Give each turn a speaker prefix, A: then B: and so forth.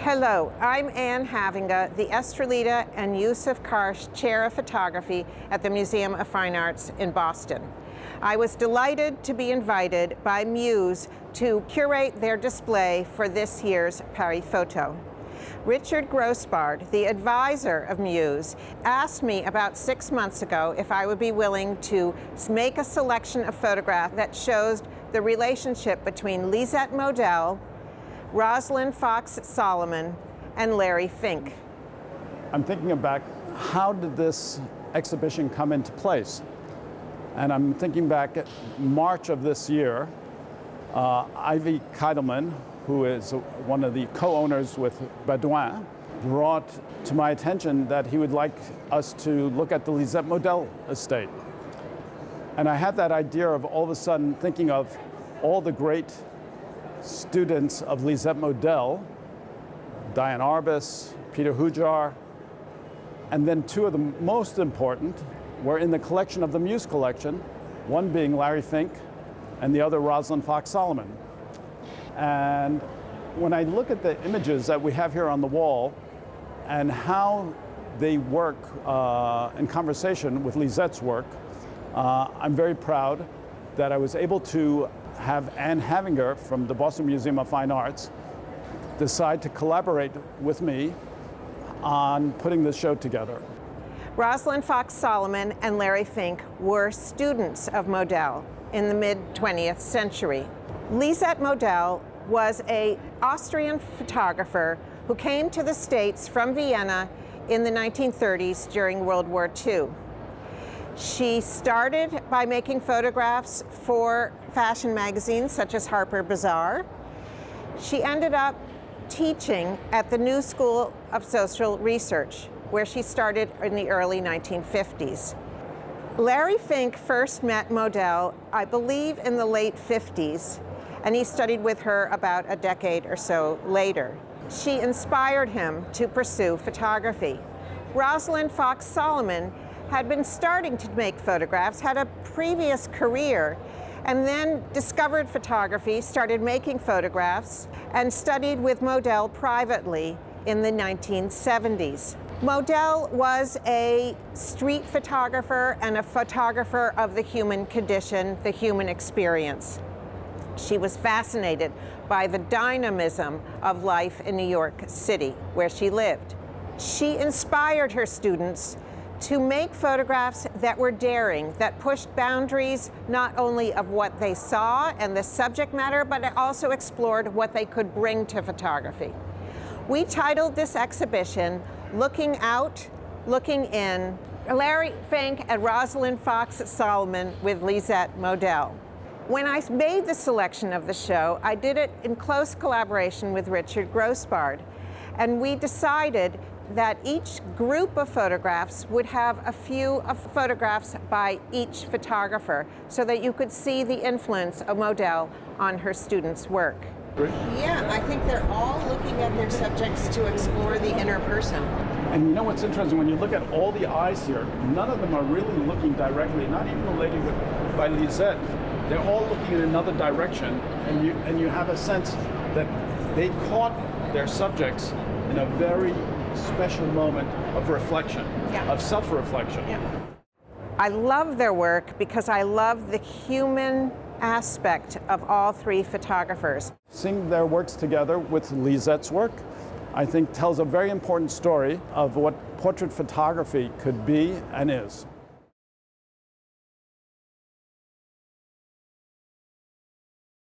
A: Hello, I'm Anne Havinga, the Estrelita and Yusuf Karsh Chair of Photography at the Museum of Fine Arts in Boston. I was delighted to be invited by MUUS to curate their display for this year's Paris Photo. Richard Grosbard, the advisor of MUUS, asked me about 6 months ago if I would be willing to make a selection of photographs that shows the relationship between Lisette Model, Rosalind Fox Solomon, and Larry Fink.
B: I'm thinking back, how did this exhibition come into place? And I'm thinking back at March of this year, Ivy Keidelman, who is one of the co-owners with Bedouin, brought to my attention that he would like us to look at the Lisette Model estate. And I had that idea of all of a sudden thinking of all the great students of Lisette Model, Diane Arbus, Peter Hujar, and then two of the most important were in the collection of the MUUS Collection, one being Larry Fink and the other Rosalind Fox Solomon. And when I look at the images that we have here on the wall and how they work in conversation with Lisette's work, I'm very proud that I was able to have Anne Havinga from the Boston Museum of Fine Arts decide to collaborate with me on putting this show together.
A: Rosalind Fox Solomon and Larry Fink were students of Model in the mid-20th century. Lisette Model was an Austrian photographer who came to the States from Vienna in the 1930s during World War II. She started by making photographs for fashion magazines such as Harper's Bazaar. She ended up teaching at the New School of Social Research, where she started in the early 1950s. Larry Fink first met Model, I believe, in the late 50s, and he studied with her about a decade or so later. She inspired him to pursue photography. Rosalind Fox Solomon had been starting to make photographs, had a previous career, and then discovered photography, started making photographs, and studied with Model privately in the 1970s. Model was a street photographer and a photographer of the human condition, the human experience. She was fascinated by the dynamism of life in New York City, where she lived. She inspired her students to make photographs that were daring, that pushed boundaries not only of what they saw and the subject matter, but it also explored what they could bring to photography. We titled this exhibition, Looking Out, Looking In, Larry Fink and Rosalind Fox Solomon with Lisette Model. When I made the selection of the show, I did it in close collaboration with Richard Grosbard, and we decided that each group of photographs would have a few photographs by each photographer so that you could see the influence of Model on her students' work. Yeah, I think they're all looking at their subjects to explore the inner person.
B: And you know what's interesting, when you look at all the eyes here, none of them are really looking directly, not even the lady by Lisette. They're all looking in another direction, and you have a sense that they caught their subjects in a very special moment of reflection, of self-reflection.
A: Yeah. I love their work because I love the human aspect of all three photographers.
B: Seeing their works together with Lisette's work, I think tells a very important story of what portrait photography could be and is.